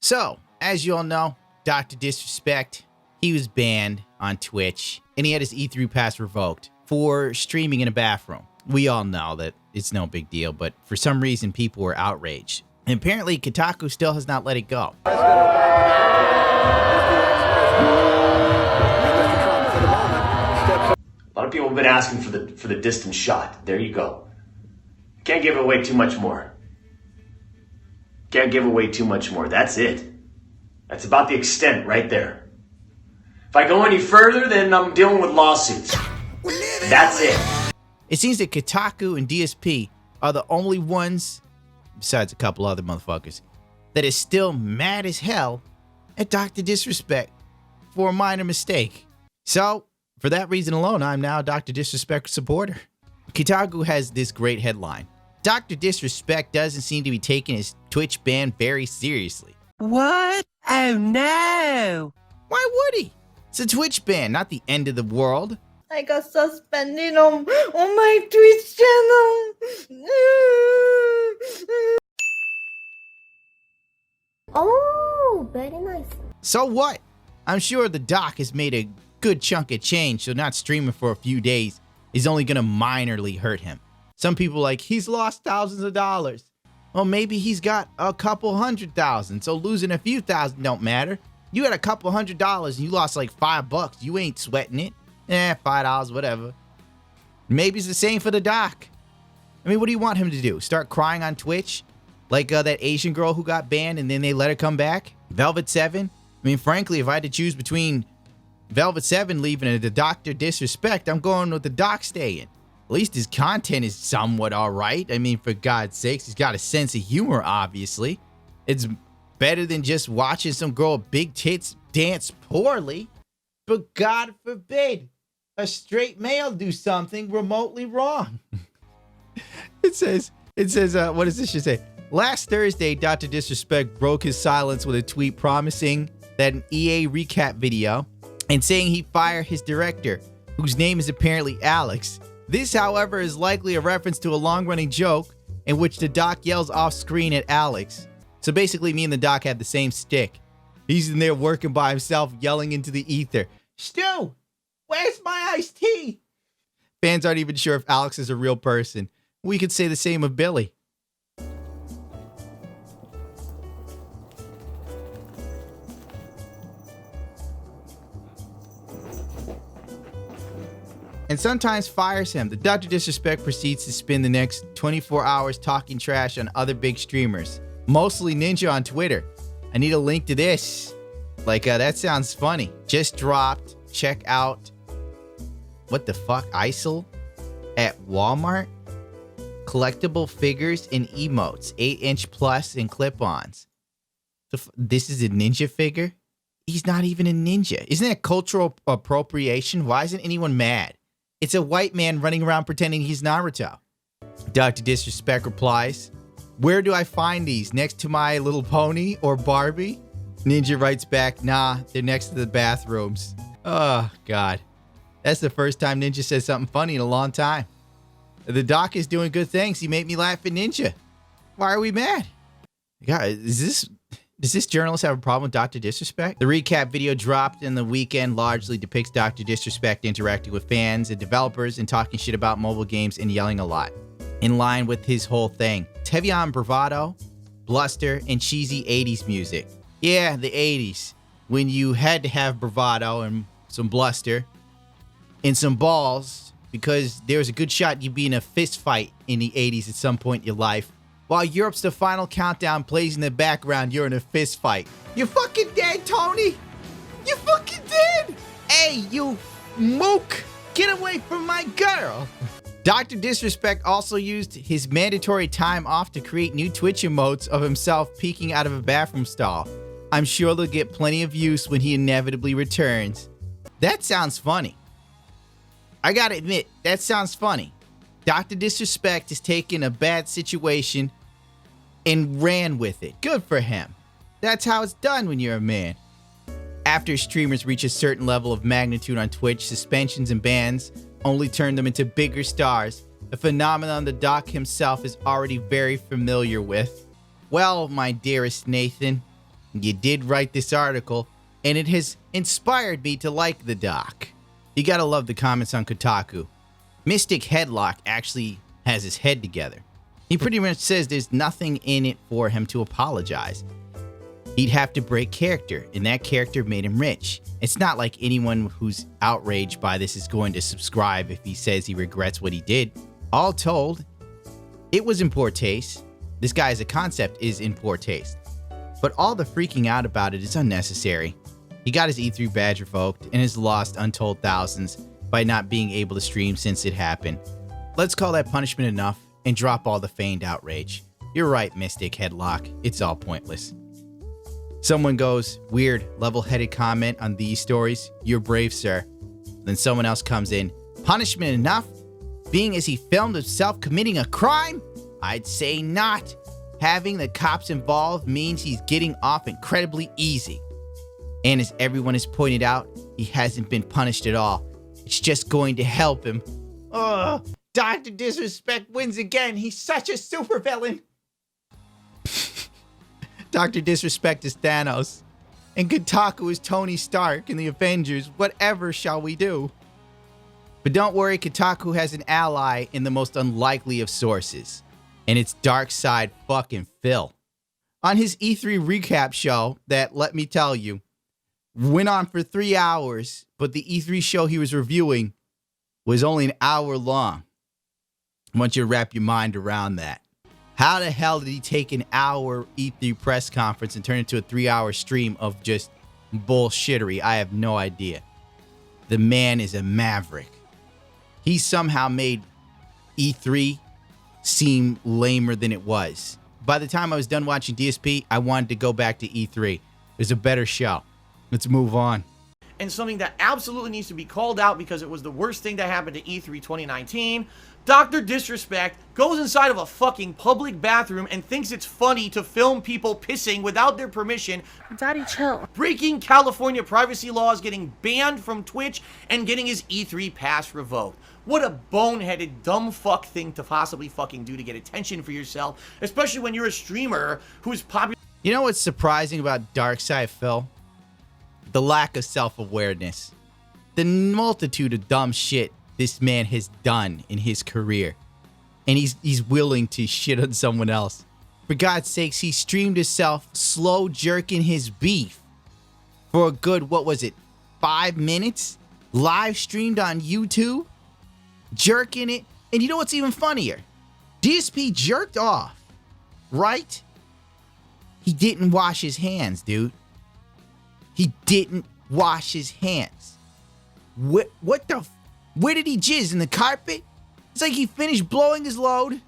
So, as you all know, Dr. Disrespect, he was banned on Twitch, and he had his E3 pass revoked for streaming in a bathroom. We all know that it's no big deal, but for some reason, people were outraged. And apparently, Kotaku still has not let it go. A lot of people have been asking for the distance shot. There you go. Can't give away too much more. Can't give away too much more. That's it. That's about the extent right there. If I go any further, then I'm dealing with lawsuits. That's it. It seems that Kotaku and DSP are the only ones, besides a couple other motherfuckers, that is still mad as hell at Dr. Disrespect for a minor mistake. So, for that reason alone, I'm now a Dr. Disrespect supporter. Kotaku has this great headline. Dr. Disrespect doesn't seem to be taking his Twitch ban very seriously. What? Oh no! Why would he? It's a Twitch ban, not the end of the world. I got suspended on my Twitch channel. Oh, very nice. So what? I'm sure the doc has made a good chunk of change, so not streaming for a few days is only gonna minorly hurt him. Some people are like, he's lost thousands of dollars. Well, maybe he's got a couple $100,000, so losing a few thousand don't matter. You had a couple $100 and you lost like $5. You ain't sweating it. $5, whatever. Maybe it's the same for the doc. I mean, what do you want him to do? Start crying on Twitch? Like that Asian girl who got banned and then they let her come back? Velvet 7? I mean, frankly, if I had to choose between Velvet 7 leaving and the Dr. Disrespect, I'm going with the doc staying. At least his content is somewhat alright. I mean, for God's sakes, he's got a sense of humor, obviously. It's better than just watching some girl with big tits dance poorly. But God forbid a straight male do something remotely wrong. It says, what does this shit say? Last Thursday, Dr. Disrespect broke his silence with a tweet promising that an EA recap video and saying he fired his director, whose name is apparently Alex. This, however, is likely a reference to a long-running joke in which the doc yells off-screen at Alex. So basically, me and the doc have the same stick. He's in there working by himself, yelling into the ether, "Stu, where's my iced tea?" Fans aren't even sure if Alex is a real person. We could say the same of Billy. And sometimes fires him. The Dr. Disrespect proceeds to spend the next 24 hours talking trash on other big streamers, mostly Ninja on Twitter. I need a link to this. That sounds funny. Just dropped. Check out. What the fuck? ISIL at Walmart? Collectible figures and emotes. 8-inch plus and clip-ons. This is a ninja figure? He's not even a ninja. Isn't that cultural appropriation? Why isn't anyone mad? It's a white man running around pretending he's Naruto. Dr. Disrespect replies, "Where do I find these? Next to My Little Pony or Barbie?" Ninja writes back, "Nah, they're next to the bathrooms." Oh, God. That's the first time Ninja says something funny in a long time. The doc is doing good things. He made me laugh at Ninja. Why are we mad? God, does this journalist have a problem with Dr. Disrespect? The recap video dropped in the weekend largely depicts Dr. Disrespect interacting with fans and developers and talking shit about mobile games and yelling a lot. In line with his whole thing. It's heavy on bravado, bluster, and cheesy 80s music. Yeah, the 80s. When you had to have bravado and some bluster and some balls because there was a good shot you'd be in a fist fight in the 80s at some point in your life. While Europe's The Final Countdown plays in the background, you're in a fist fight. You fucking dead, Tony! You fucking dead! Hey, you mook! Get away from my girl! Dr. Disrespect also used his mandatory time off to create new Twitch emotes of himself peeking out of a bathroom stall. I'm sure they'll get plenty of use when he inevitably returns. That sounds funny. I gotta admit, that sounds funny. Dr. Disrespect has taken a bad situation and ran with it. Good for him. That's how it's done when you're a man. After streamers reach a certain level of magnitude on Twitch, suspensions and bans only turn them into bigger stars, a phenomenon the doc himself is already very familiar with. Well, my dearest Nathan, You did write this article, and it has inspired me to like the doc. You gotta love the comments on Kotaku. Mystic Headlock actually has his head together. He pretty much says there's nothing in it for him to apologize. He'd have to break character, and that character made him rich. It's not like anyone who's outraged by this is going to subscribe if he says he regrets what he did. All told, it was in poor taste. This guy as a concept is in poor taste. But all the freaking out about it is unnecessary. He got his E3 badge revoked and has lost untold thousands by not being able to stream since it happened. Let's call that punishment enough and drop all the feigned outrage. You're right, Mystic Headlock. It's all pointless. Someone goes, weird, level-headed comment on these stories. You're brave, sir. Then someone else comes in. Punishment enough? Being as he filmed himself committing a crime? I'd say not. Having the cops involved means he's getting off incredibly easy. And as everyone has pointed out, he hasn't been punished at all. It's just going to help him. Oh, Dr. Disrespect wins again. He's such a supervillain. Dr. Disrespect is Thanos. And Kotaku is Tony Stark in the Avengers. Whatever shall we do? But don't worry, Kotaku has an ally in the most unlikely of sources. And it's Darkside fucking Phil. On his E3 recap show that, let me tell you, went on for 3 hours, but the E3 show he was reviewing was only an hour long. I want you to wrap your mind around that. How the hell did he take an hour E3 press conference and turn it into a 3-hour stream of just bullshittery? I have no idea. The man is a maverick. He somehow made E3 seem lamer than it was. By the time I was done watching DSP, I wanted to go back to E3. It was a better show. Let's move on. And something that absolutely needs to be called out because it was the worst thing that happened to E3 2019. Dr. Disrespect goes inside of a fucking public bathroom and thinks it's funny to film people pissing without their permission. Daddy, chill. Breaking California privacy laws, getting banned from Twitch, and getting his E3 pass revoked. What a boneheaded, dumb fuck thing to possibly fucking do to get attention for yourself, especially when you're a streamer who's popular. You know what's surprising about Darkside Phil? The lack of self-awareness. The multitude of dumb shit this man has done in his career. And he's willing to shit on someone else. For God's sakes, he streamed himself slow jerking his beef for a good, what was it, 5 minutes? Live streamed on YouTube? Jerking it. And you know what's even funnier? DSP jerked off, right? He didn't wash his hands, dude. He didn't wash his hands. What the? Where did he jizz? In the carpet? It's like he finished blowing his load.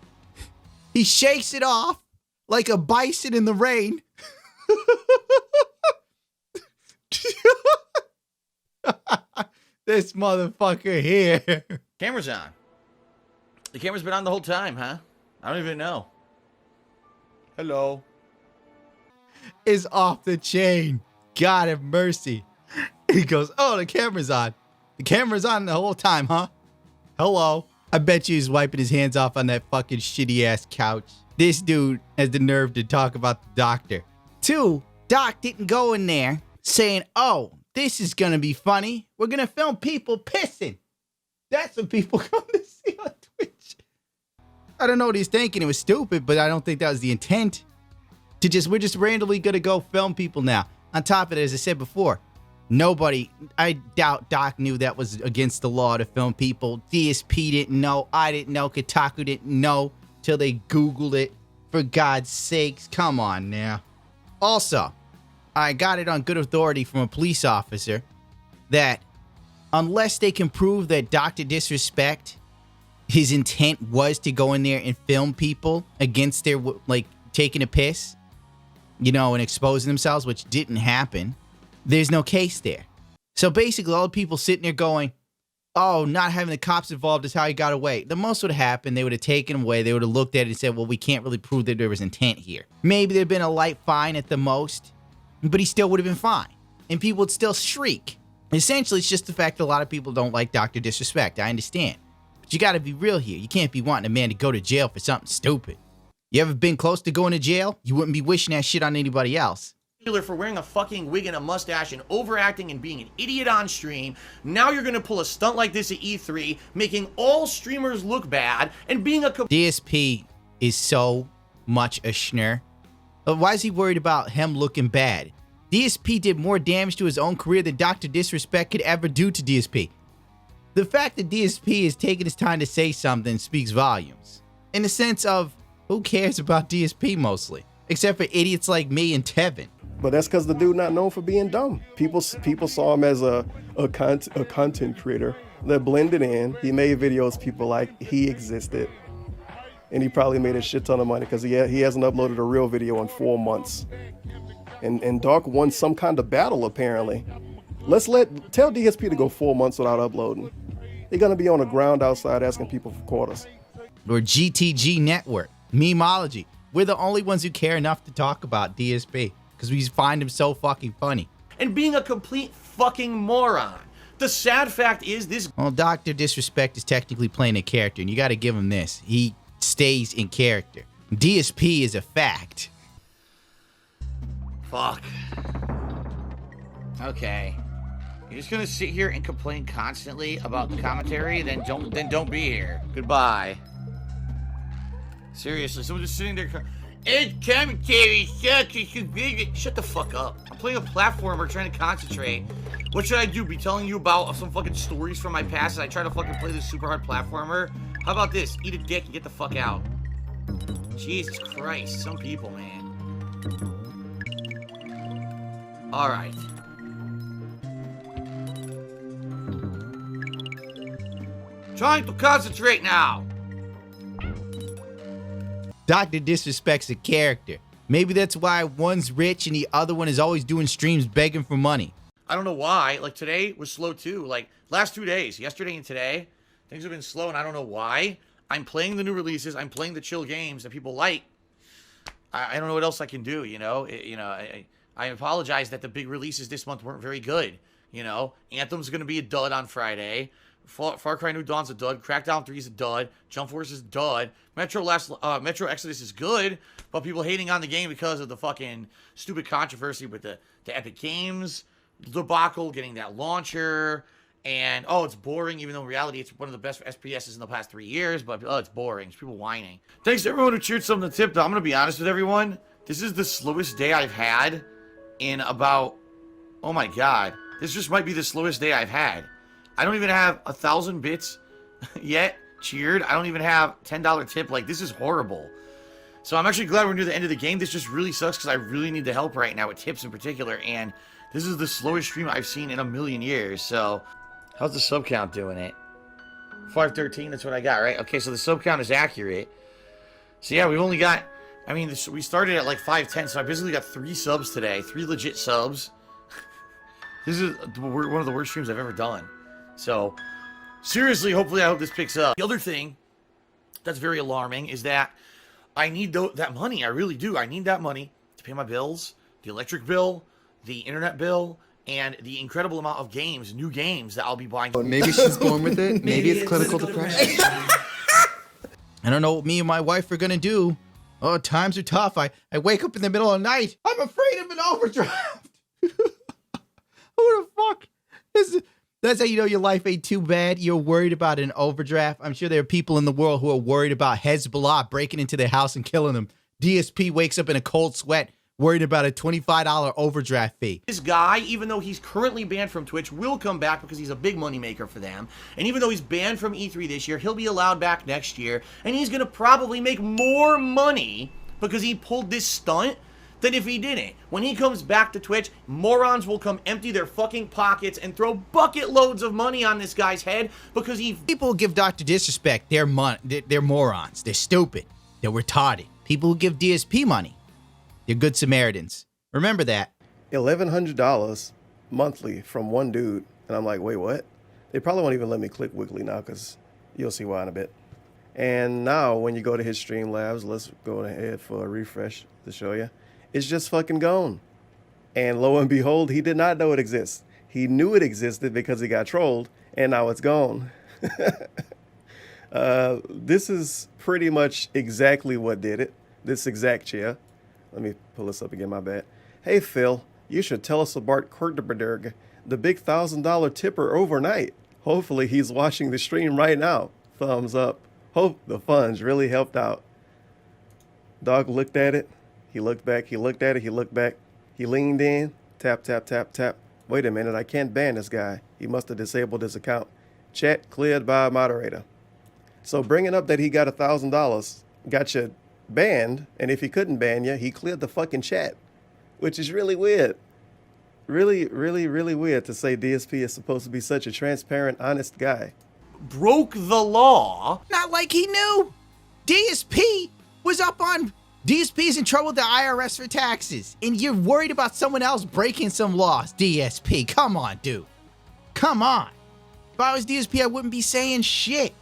He shakes it off like a bison in the rain. This motherfucker here. Camera's on. The camera's been on the whole time, huh? I don't even know. Hello. Is off the chain. God have mercy. He goes, oh, the camera's on. The camera's on the whole time, huh? Hello. I bet you he's wiping his hands off on that fucking shitty ass couch. This dude has the nerve to talk about the doctor. 2, Doc didn't go in there saying, oh, this is gonna be funny. We're gonna film people pissing. That's what people come to see on Twitch. I don't know what he's thinking. It was stupid, but I don't think that was the intent. We're just randomly gonna go film people now. On top of it, as I said before, I doubt Doc knew that was against the law to film people. DSP didn't know. I didn't know. Kotaku didn't know till they Googled it. For God's sakes, come on now. Also, I got it on good authority from a police officer that unless they can prove that Dr. Disrespect, his intent was to go in there and film people against their, like, taking a piss, you know, and exposing themselves, which didn't happen, there's no case there. So basically, all the people sitting there going, oh, not having the cops involved is how he got away. The most would have happened, they would have taken him away, they would have looked at it and said, well, we can't really prove that there was intent here. Maybe there'd been a light fine at the most, but he still would have been fine. And people would still shriek. Essentially, it's just the fact that a lot of people don't like Dr. Disrespect. I understand. But you gotta be real here. You can't be wanting a man to go to jail for something stupid. You ever been close to going to jail? You wouldn't be wishing that shit on anybody else. for wearing a fucking wig and a mustache and overacting and being an idiot on stream. Now you're gonna pull a stunt like this at E3, making all streamers look bad and being a DSP is so much a schnurr. Why is he worried about him looking bad? DSP did more damage to his own career than Dr. Disrespect could ever do to DSP. The fact that DSP is taking his time to say something speaks volumes. In the sense of, who cares about DSP mostly? Except for idiots like me and Tevin. But that's because the dude not known for being dumb. People saw him as a content creator that blended in. He made videos people like, he existed. And he probably made a shit ton of money because he hasn't uploaded a real video in 4 months. And Dark won some kind of battle apparently. Tell DSP to go 4 months without uploading. They're gonna be on the ground outside asking people for quarters. Or GTG Network, Memeology. We're the only ones who care enough to talk about DSP because we find him so fucking funny. And being a complete fucking moron. The sad fact is this. Well, Dr. Disrespect is technically playing a character, and you gotta give him this. He stays in character. DSP is a fact. Fuck. Okay. You're just gonna sit here and complain constantly about the commentary, then don't be here. Goodbye. Seriously, someone just sitting there. Ed commentary sucks. Shut the fuck up. I'm playing a platformer trying to concentrate. What should I do? Be telling you about some fucking stories from my past as I try to fucking play this super hard platformer? How about this? Eat a dick and get the fuck out. Jesus Christ, some people, man. Alright. Trying to concentrate now. Dr. Disrespect's a character. Maybe that's why one's rich and the other one is always doing streams begging for money. I don't know why. Like, today was slow too. Like, last 2 days, yesterday and today, things have been slow and I don't know why. I'm playing the new releases. I'm playing the chill games that people like. I don't know what else I can do, you know? I apologize that the big releases this month weren't very good, you know? Anthem's going to be a dud on Friday. Far Cry New Dawn's a dud. Crackdown 3 is a dud. Jump Force is a dud. Metro Exodus is good, but people hating on the game because of the fucking stupid controversy with the Epic Games debacle, getting that launcher, and, oh, it's boring, even though in reality it's one of the best SPSs in the past 3 years, but, oh, it's boring. It's people whining. Thanks to everyone who cheered something to tip, though. I'm going to be honest with everyone. This is the slowest day I've had in about, oh my god. This just might be the slowest day I've had. I don't even have 1,000 bits yet cheered. I don't even have $10 tip. Like, this is horrible. So I'm actually glad we're near the end of the game. This just really sucks because I really need the help right now with tips in particular. And this is the slowest stream I've seen in a million years. So how's the sub count doing it? 513, that's what I got, right? Okay, so the sub count is accurate. So yeah, we've only got, I mean, we started at like 510, so I basically got 3 subs today. 3 legit subs. This is one of the worst streams I've ever done. So, seriously, hopefully I hope this picks up. The other thing that's very alarming is that I need that money. I really do. I need that money to pay my bills, the electric bill, the internet bill, and the incredible amount of games, new games that I'll be buying. Maybe she's born with it. Maybe it's clinical depression. I don't know what me and my wife are going to do. Oh, times are tough. I wake up in the middle of the night. I'm afraid of an overdraft. Who the fuck is it? That's how you know your life ain't too bad. You're worried about an overdraft. I'm sure there are people in the world who are worried about Hezbollah breaking into their house and killing them. DSP wakes up in a cold sweat, worried about a $25 overdraft fee. This guy, even though he's currently banned from Twitch, will come back because he's a big money maker for them. And even though he's banned from E3 this year, he'll be allowed back next year. And he's going to probably make more money because he pulled this stunt than if he didn't. When he comes back to Twitch, morons will come empty their fucking pockets and throw bucket loads of money on this guy's head because he... People who give Dr. Disrespect, they're morons. They're stupid. They're retarded. People who give DSP money, they're good Samaritans. Remember that. $1,100 monthly from one dude. And I'm like, wait, what? They probably won't even let me click Wiggly now because you'll see why in a bit. And now when you go to his Streamlabs, let's go ahead for a refresh to show you. It's just fucking gone. And lo and behold, he did not know it exists. He knew it existed because he got trolled, and now it's gone. This is pretty much exactly what did it. This exact chair. Let me pull this up again, my bad. Hey Phil, you should tell us about Kortberg, the big $1,000 tipper overnight. Hopefully he's watching the stream right now. Thumbs up. Hope the funds really helped out. Dog looked at it. He looked back. He looked at it. He looked back. He leaned in. Tap, tap, tap, tap. Wait a minute. I can't ban this guy. He must have disabled his account. Chat cleared by a moderator. So bringing up that he got $1,000 got you banned. And if he couldn't ban you, he cleared the fucking chat, which is really weird. Really, really, really weird to say DSP is supposed to be such a transparent, honest guy. Broke the law. Not like he knew. DSP was up on... DSP's in trouble with the IRS for taxes. And you're worried about someone else breaking some laws. DSP, come on, dude. Come on. If I was DSP, I wouldn't be saying shit.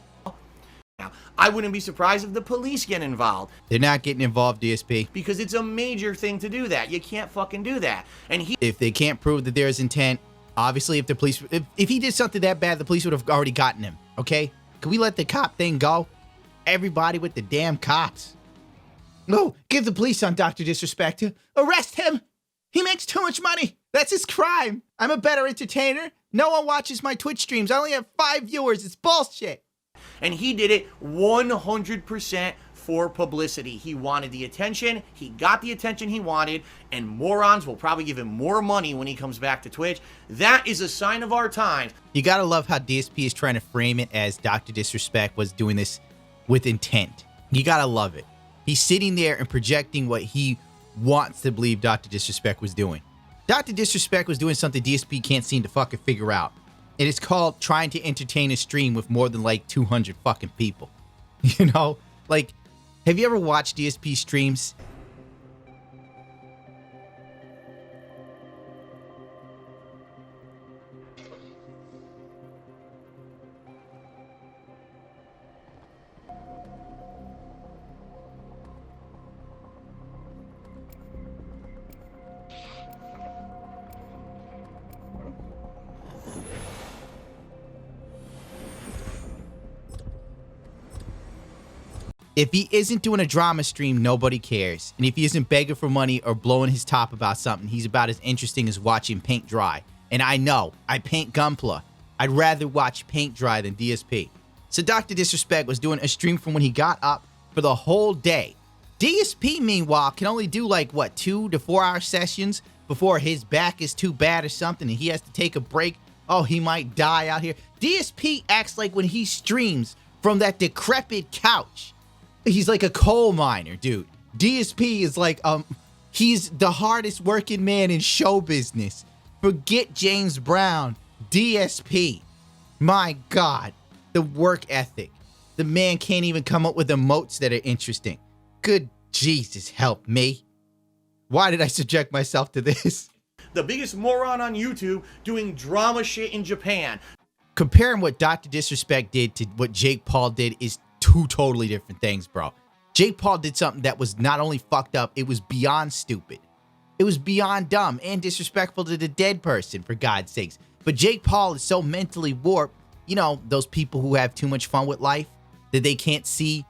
Now, I wouldn't be surprised if the police get involved. They're not getting involved, DSP. Because it's a major thing to do that. You can't fucking do that. And If they can't prove that there's intent, obviously if the police... If he did something that bad, the police would have already gotten him, okay? Can we let the cop thing go? Everybody with the damn cops. No, give the police on Dr. Disrespect. Arrest him. He makes too much money. That's his crime. I'm a better entertainer. No one watches my Twitch streams. I only have 5 viewers. It's bullshit. And he did it 100% for publicity. He wanted the attention. He got the attention he wanted. And morons will probably give him more money when he comes back to Twitch. That is a sign of our times. You gotta love how DSP is trying to frame it as Dr. Disrespect was doing this with intent. You gotta love it. He's sitting there and projecting what he wants to believe Dr. Disrespect was doing. Dr. Disrespect was doing something DSP can't seem to fucking figure out. And it's called trying to entertain a stream with more than like 200 fucking people. You know? Like, have you ever watched DSP streams? If he isn't doing a drama stream, nobody cares. And if he isn't begging for money or blowing his top about something, he's about as interesting as watching paint dry. And I know, I paint Gunpla. I'd rather watch paint dry than DSP. So Dr. Disrespect was doing a stream from when he got up for the whole day. DSP, meanwhile, can only do like, what, 2 to 4 hour sessions before his back is too bad or something and he has to take a break. Oh, he might die out here. DSP acts like when he streams from that decrepit couch, he's like a coal miner, dude. DSP is like, he's the hardest working man in show business. Forget James Brown. DSP. My God. The work ethic. The man can't even come up with emotes that are interesting. Good Jesus, help me. Why did I subject myself to this? The biggest moron on YouTube doing drama shit in Japan. Comparing what Dr. Disrespect did to what Jake Paul did is 2 totally different things, bro. Jake Paul did something that was not only fucked up, it was beyond stupid. It was beyond dumb and disrespectful to the dead person, for God's sakes. But Jake Paul is so mentally warped, you know, those people who have too much fun with life, that they can't see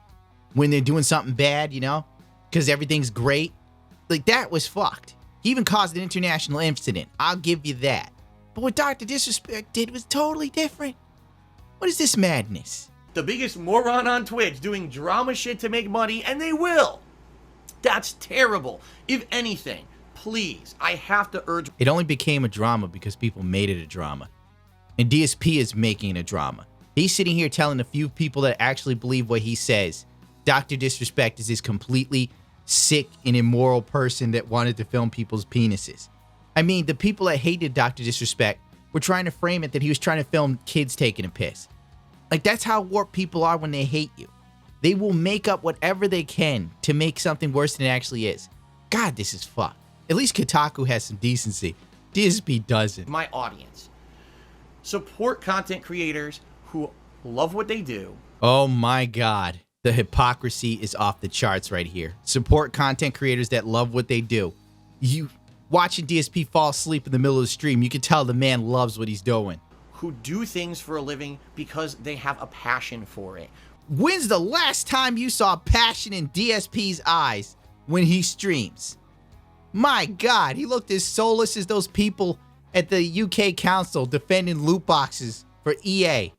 when they're doing something bad, you know, because everything's great. Like, that was fucked. He even caused an international incident. I'll give you that. But what Dr. Disrespect did was totally different. What is this madness? The biggest moron on Twitch doing drama shit to make money, and they will. That's terrible. If anything, please, I have to urge... It only became a drama because people made it a drama. And DSP is making it a drama. He's sitting here telling a few people that actually believe what he says. Dr. Disrespect is this completely sick and immoral person that wanted to film people's penises. I mean, the people that hated Dr. Disrespect were trying to frame it that he was trying to film kids taking a piss. Like, that's how warped people are when they hate you. They will make up whatever they can to make something worse than it actually is. God, this is fucked. At least Kotaku has some decency. DSP doesn't. My audience. Support content creators who love what they do. Oh my God. The hypocrisy is off the charts right here. Support content creators that love what they do. You watching DSP fall asleep in the middle of the stream, you can tell the man loves what he's doing. Who do things for a living because they have a passion for it. When's the last time you saw passion in DSP's eyes when he streams? My God, he looked as soulless as those people at the UK Council defending loot boxes for EA.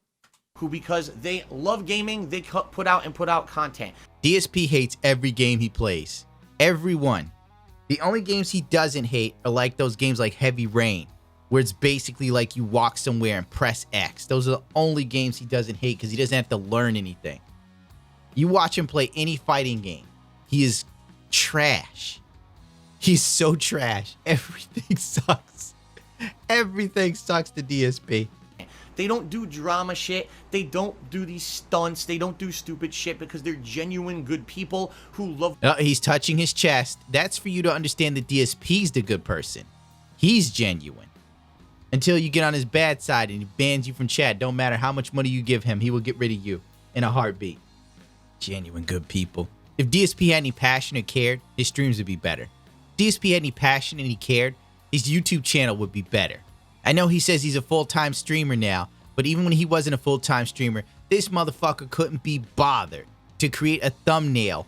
Who, because they love gaming, they put out content. DSP hates every game he plays. Every one. The only games he doesn't hate are like those games like Heavy Rain, where it's basically like you walk somewhere and press X. Those are the only games he doesn't hate because he doesn't have to learn anything. You watch him play any fighting game, he is trash. He's so trash. Everything sucks. Everything sucks to DSP. They don't do drama shit. They don't do these stunts. They don't do stupid shit because they're genuine good people who love... He's touching his chest. That's for you to understand that DSP's the good person. He's genuine. Until you get on his bad side and he bans you from chat. Don't matter how much money you give him, he will get rid of you in a heartbeat. Genuine good people. If DSP had any passion or cared, his streams would be better. If DSP had any passion and he cared, his YouTube channel would be better. I know he says he's a full-time streamer now, but even when he wasn't a full-time streamer, this motherfucker couldn't be bothered to create a thumbnail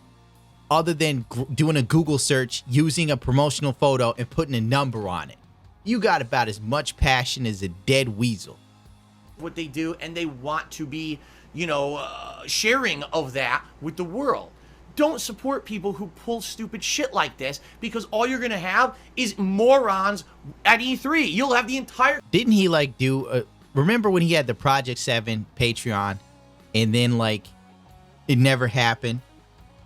other than doing a Google search, using a promotional photo, and putting a number on it. You got about as much passion as a dead weasel. what they do, and they want to be, sharing of that with the world. Don't support people who pull stupid shit like this, because all you're gonna have is morons at E3. You'll have the entire... Didn't he do remember when he had the Project 7 Patreon and then it never happened?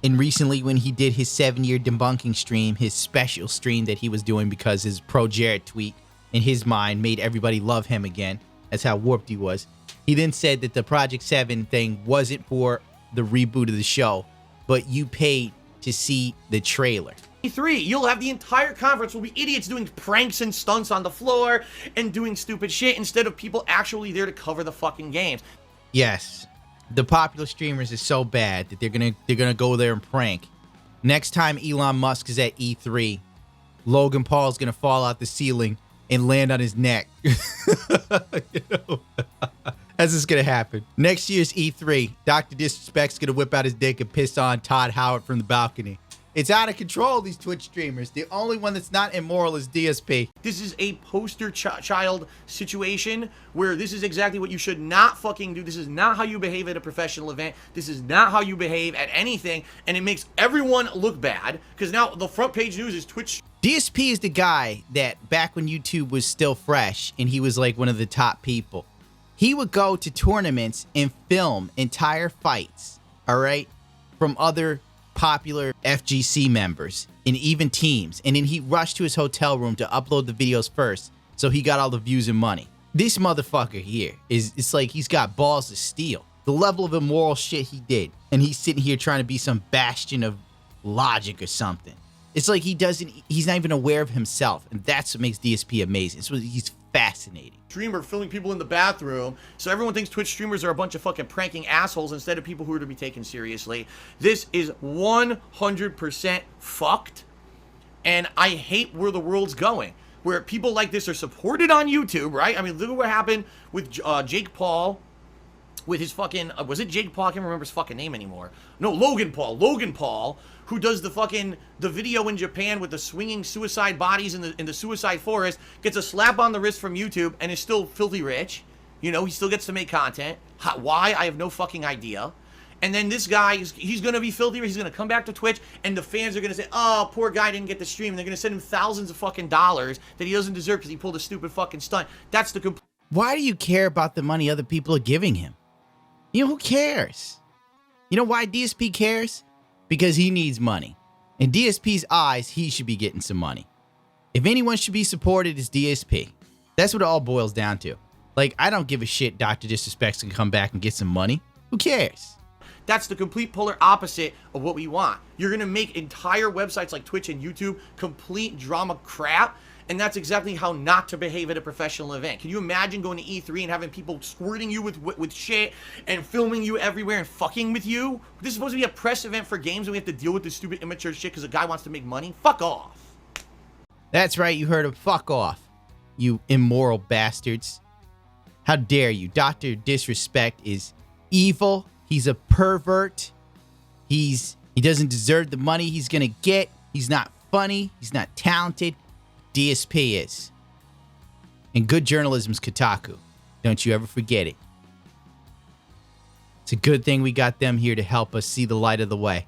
And recently when he did his 7-year debunking stream, his special stream that he was doing because his pro Jared tweet in his mind made everybody love him again. That's how warped he was. He then said that the Project 7 thing wasn't for the reboot of the show, but you paid to see the trailer. E3, you'll have the entire conference will be idiots doing pranks and stunts on the floor and doing stupid shit instead of people actually there to cover the fucking games. Yes, the popular streamers is so bad that they're gonna go there and prank. Next time Elon Musk is at E3, Logan Paul's gonna fall out the ceiling and land on his neck. That's just gonna happen. Next year's E3, Dr. Disrespect's gonna whip out his dick and piss on Todd Howard from the balcony. It's out of control, these Twitch streamers. The only one that's not immoral is DSP. This is a poster child situation where this is exactly what you should not fucking do. This is not how you behave at a professional event. This is not how you behave at anything. And it makes everyone look bad because now the front page news is Twitch. DSP is the guy that back when YouTube was still fresh and he was one of the top people, he would go to tournaments and film entire fights, all right, from other popular FGC members and even teams, and then he rushed to his hotel room to upload the videos first so he got all the views and money. This motherfucker here it's like he's got balls of steel. The level of immoral shit he did, and he's sitting here trying to be some bastion of logic or something. It's like he's not even aware of himself, and that's what makes DSP amazing. He's fascinating. Streamer filming people in the bathroom, so everyone thinks Twitch streamers are a bunch of fucking pranking assholes instead of people who are to be taken seriously. This is 100% fucked, and I hate where the world's going, where people like this are supported on YouTube, right? I mean, look at what happened with Jake Paul, with his fucking, was it Jake Paul? I can't remember his fucking name anymore. No, Logan Paul, who does the video in Japan with the swinging suicide bodies in the suicide forest, gets a slap on the wrist from YouTube and is still filthy rich. He still gets to make content. Why? I have no fucking idea. And then this guy, he's going to be filthy rich. He's going to come back to Twitch, and the fans are going to say, oh, poor guy didn't get the stream. And they're going to send him thousands of fucking dollars that he doesn't deserve because he pulled a stupid fucking stunt. That's the complete... Why do you care about the money other people are giving him? Who cares? You know why DSP cares? Because he needs money. In DSP's eyes, he should be getting some money. If anyone should be supported, it's DSP. That's what it all boils down to. I don't give a shit Dr. Disrespects can come back and get some money. Who cares? That's the complete polar opposite of what we want. You're going to make entire websites like Twitch and YouTube complete drama crap, and that's exactly how not to behave at a professional event. Can you imagine going to E3 and having people squirting you with shit and filming you everywhere and fucking with you? This is supposed to be a press event for games and we have to deal with this stupid immature shit because a guy wants to make money? Fuck off. That's right, you heard him. Fuck off, you immoral bastards. How dare you? Dr. Disrespect is evil. He's a pervert. He doesn't deserve the money he's gonna get. He's not funny. He's not talented. DSP is. And good journalism's Kotaku. Don't you ever forget it. It's a good thing we got them here to help us see the light of the way.